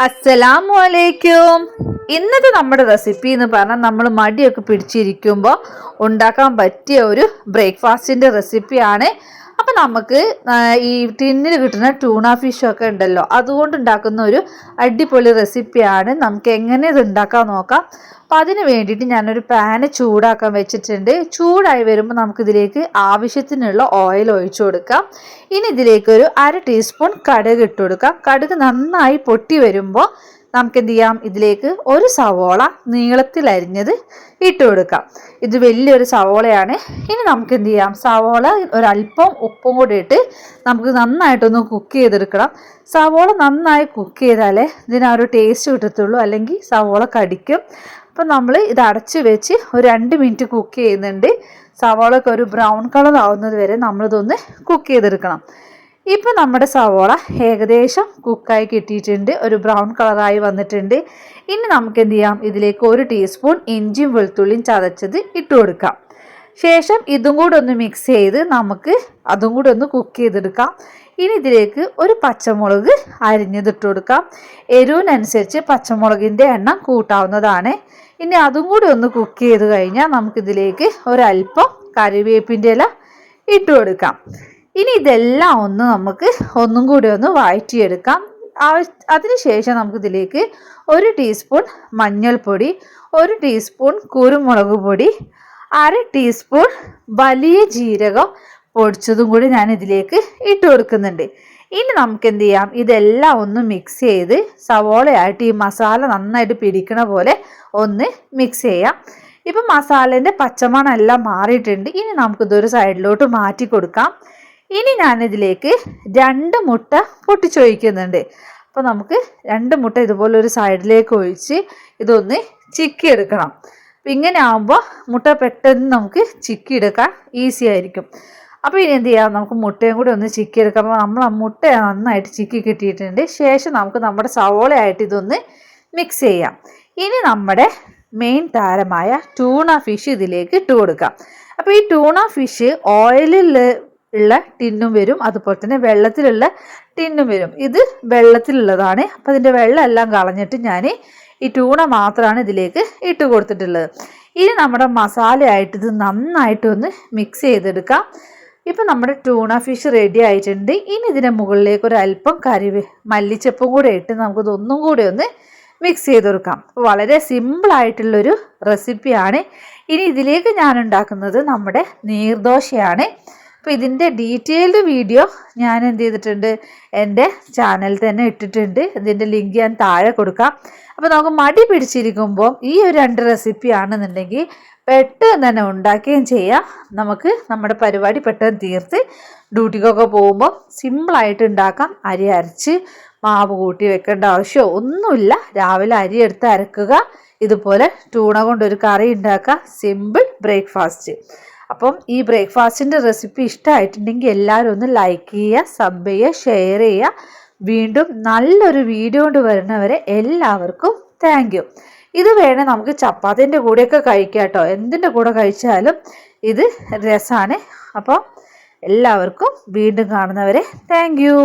അസ്സലാമു അലൈക്കും. ഇന്നത്തെ നമ്മുടെ റെസിപ്പി എന്ന് പറഞ്ഞാൽ നമ്മൾ മടിയൊക്കെ പിടിച്ചിരിക്കുമ്പോൾ ഉണ്ടാക്കാൻ പറ്റിയ ഒരു ബ്രേക്ക്ഫാസ്റ്റിൻ്റെ റെസിപ്പിയാണ്. അപ്പം നമുക്ക് ഈ ടിന്നിൽ കിട്ടുന്ന ട്യൂണ ഫിഷൊക്കെ ഉണ്ടല്ലോ, അതുകൊണ്ട് ഉണ്ടാക്കുന്ന ഒരു അടിപൊളി റെസിപ്പിയാണ്. നമുക്ക് എങ്ങനെ ഇത് ഉണ്ടാക്കാൻ നോക്കാം. അപ്പം അതിന് വേണ്ടിയിട്ട് ഞാനൊരു പാന് ചൂടാക്കാൻ വെച്ചിട്ടുണ്ട്. ചൂടായി വരുമ്പോൾ നമുക്കിതിലേക്ക് ആവശ്യത്തിനുള്ള ഓയിൽ ഒഴിച്ചു കൊടുക്കാം. ഇനി ഇതിലേക്ക് ഒരു 1/2 ടീസ്പൂൺ കടുക് ഇട്ട് കൊടുക്കാം. കടുക് നന്നായി പൊട്ടി വരുമ്പോൾ നമുക്ക് എന്ത് ചെയ്യാം, ഇതിലേക്ക് ഒരു സവോള നീളത്തിൽ അരിഞ്ഞത് ഇട്ട് കൊടുക്കാം. ഇത് വലിയൊരു സവോളയാണ്. ഇനി നമുക്ക് എന്ത് ചെയ്യാം, സവോള ഒരല്പം ഉപ്പും കൂടി ഇട്ട് നമുക്ക് നന്നായിട്ടൊന്ന് കുക്ക് ചെയ്തെടുക്കണം. സവോള നന്നായി കുക്ക് ചെയ്താലേ ഇതിനൊരു ടേസ്റ്റ് കിട്ടത്തുള്ളൂ, അല്ലെങ്കിൽ സവോള കടിക്കും. അപ്പം നമ്മൾ ഇത് അടച്ച് വെച്ച് ഒരു 2 മിനിറ്റ് കുക്ക് ചെയ്യുന്നുണ്ട്. സവോളയൊക്കെ ഒരു ബ്രൗൺ കളർ ആവുന്നത് വരെ നമ്മളിതൊന്ന് കുക്ക് ചെയ്തെടുക്കണം. ഇപ്പം നമ്മുടെ സവോള ഏകദേശം കുക്കായി കിട്ടിയിട്ടുണ്ട്, ഒരു ബ്രൗൺ കളറായി വന്നിട്ടുണ്ട്. ഇനി നമുക്ക് എന്ത് ചെയ്യാം, ഇതിലേക്ക് 1 ടീസ്പൂൺ ഇഞ്ചിയും വെളുത്തുള്ളിയും ചതച്ചത് ഇട്ട് കൊടുക്കാം. ശേഷം ഇതും കൂടെ ഒന്ന് മിക്സ് ചെയ്ത് നമുക്ക് അതും കൂടെ ഒന്ന് കുക്ക് ചെയ്തെടുക്കാം. ഇനി ഇതിലേക്ക് ഒരു പച്ചമുളക് അരിഞ്ഞതിട്ട് കൊടുക്കാം. എരിവിനനുസരിച്ച് പച്ചമുളകിൻ്റെ എണ്ണം കൂട്ടാവുന്നതാണ്. ഇനി അതും കൂടി ഒന്ന് കുക്ക് ചെയ്ത് കഴിഞ്ഞാൽ നമുക്കിതിലേക്ക് ഒരല്പം കറിവേപ്പിൻ്റെ ഇല ഇട്ട് കൊടുക്കാം. ഇനി ഇതെല്ലാം ഒന്ന് നമുക്ക് ഒന്നും കൂടി ഒന്ന് വഴറ്റിയെടുക്കാം. അതിനുശേഷം നമുക്കിതിലേക്ക് 1 ടീസ്പൂൺ മഞ്ഞൾപ്പൊടി, 1 ടീസ്പൂൺ കുരുമുളക് പൊടി, 1/2 ടീസ്പൂൺ വലിയ ജീരകം പൊടിച്ചതും കൂടി ഞാൻ ഇതിലേക്ക് ഇട്ട് കൊടുക്കുന്നുണ്ട്. ഇനി നമുക്ക് എന്ത് ചെയ്യാം, ഇതെല്ലാം ഒന്ന് മിക്സ് ചെയ്ത് സവോളയായിട്ട് ഈ മസാല നന്നായിട്ട് പിടിക്കണ പോലെ ഒന്ന് മിക്സ് ചെയ്യാം. ഇപ്പം മസാലേൻ്റെ പച്ചമണം എല്ലാം മാറിയിട്ടുണ്ട്. ഇനി നമുക്കിതൊരു സൈഡിലോട്ട് മാറ്റി കൊടുക്കാം. ഇനി ഞാനിതിലേക്ക് 2 മുട്ട പൊട്ടിച്ചൊഴിക്കുന്നുണ്ട്. അപ്പോൾ നമുക്ക് 2 മുട്ട ഇതുപോലെ ഒരു സൈഡിലേക്ക് ഒഴിച്ച് ഇതൊന്ന് ചിക്കി എടുക്കണം. അപ്പം ഇങ്ങനെ ആകുമ്പോൾ മുട്ട പെട്ടെന്ന് നമുക്ക് ചിക്കി എടുക്കാൻ ഈസി ആയിരിക്കും. അപ്പോൾ ഇനി എന്ത് ചെയ്യാം, നമുക്ക് മുട്ടയും കൂടി ഒന്ന് ചിക്കി എടുക്കാം. അപ്പോൾ നമ്മൾ ആ മുട്ട നന്നായിട്ട് ചിക്കി കിട്ടിയിട്ടുണ്ട്. ശേഷം നമുക്ക് നമ്മുടെ സവോളയായിട്ട് ഇതൊന്ന് മിക്സ് ചെയ്യാം. ഇനി നമ്മുടെ മെയിൻ താരമായ ട്യൂണ ഫിഷ് ഇതിലേക്ക് ഇട്ട് കൊടുക്കാം. അപ്പോൾ ഈ ട്യൂണ ഫിഷ് ഓയിലിൽ ഉള്ള ടിന്നും വരും, അതുപോലെ തന്നെ വെള്ളത്തിലുള്ള ടിന്നും വരും. ഇത് വെള്ളത്തിലുള്ളതാണ്. അപ്പോൾ ഇതിൻ്റെ വെള്ളം എല്ലാം കളഞ്ഞിട്ട് ഞാൻ ഈ ട്യൂണ മാത്രമാണ് ഇതിലേക്ക് ഇട്ട് കൊടുത്തിട്ടുള്ളത്. ഇനി നമ്മുടെ മസാലയായിട്ട് ഇത് നന്നായിട്ടൊന്ന് മിക്സ് ചെയ്തെടുക്കാം. ഇപ്പം നമ്മുടെ ട്യൂണ ഫിഷ് റെഡി ആയിട്ടുണ്ട്. ഇനി ഇതിൻ്റെ മുകളിലേക്ക് ഒരു അല്പം മല്ലിച്ചപ്പും കൂടെ ഇട്ട് നമുക്കിതൊന്നും കൂടി ഒന്ന് മിക്സ് ചെയ്ത് കൊടുക്കാം. അപ്പോൾ വളരെ സിമ്പിളായിട്ടുള്ളൊരു റെസിപ്പിയാണ്. ഇനി ഇതിലേക്ക് ഞാൻ ഉണ്ടാക്കുന്നത് നമ്മുടെ നീർദോശയാണ്. അപ്പോൾ ഇതിൻ്റെ ഡീറ്റെയിൽഡ് വീഡിയോ ഞാൻ എന്ത് ചെയ്തിട്ടുണ്ട്, എൻ്റെ ചാനലിൽ തന്നെ ഇട്ടിട്ടുണ്ട്. ഇതിൻ്റെ ലിങ്ക് ഞാൻ താഴെ കൊടുക്കാം. അപ്പോൾ നമുക്ക് മടി പിടിച്ചിരിക്കുമ്പോൾ ഈ ഒരു 2 റെസിപ്പി ആണെന്നുണ്ടെങ്കിൽ പെട്ടെന്ന് തന്നെ ഉണ്ടാക്കുകയും ചെയ്യാം. നമുക്ക് നമ്മുടെ പരിപാടി പെട്ടെന്ന് തീർത്ത് ഡ്യൂട്ടിക്കൊക്കെ പോകുമ്പോൾ സിമ്പിളായിട്ട് ഉണ്ടാക്കാം. അരി അരച്ച് മാവ് കൂട്ടി വെക്കേണ്ട ആവശ്യമോ ഒന്നുമില്ല. രാവിലെ അരി എടുത്ത് അരക്കുക, ഇതുപോലെ ട്യൂണ കൊണ്ടൊരു കറി ഉണ്ടാക്കുക. Simple breakfast. അപ്പം ഈ ബ്രേക്ക്ഫാസ്റ്റിൻ്റെ റെസിപ്പി ഇഷ്ടമായിട്ടുണ്ടെങ്കിൽ എല്ലാവരും ഒന്ന് ലൈക്ക് ചെയ്യുക, സബ് ചെയ്യുക, ഷെയർ ചെയ്യുക. വീണ്ടും നല്ലൊരു വീഡിയോ കൊണ്ട് വരുന്നവരെ എല്ലാവർക്കും താങ്ക് യു. ഇത് വേണേൽ നമുക്ക് ചപ്പാത്തിൻ്റെ കൂടെയൊക്കെ കഴിക്കാം കേട്ടോ. എന്തിൻ്റെ കൂടെ കഴിച്ചാലും ഇത് രസമാണ്. അപ്പോൾ എല്ലാവർക്കും വീണ്ടും കാണുന്നവരെ താങ്ക് യു.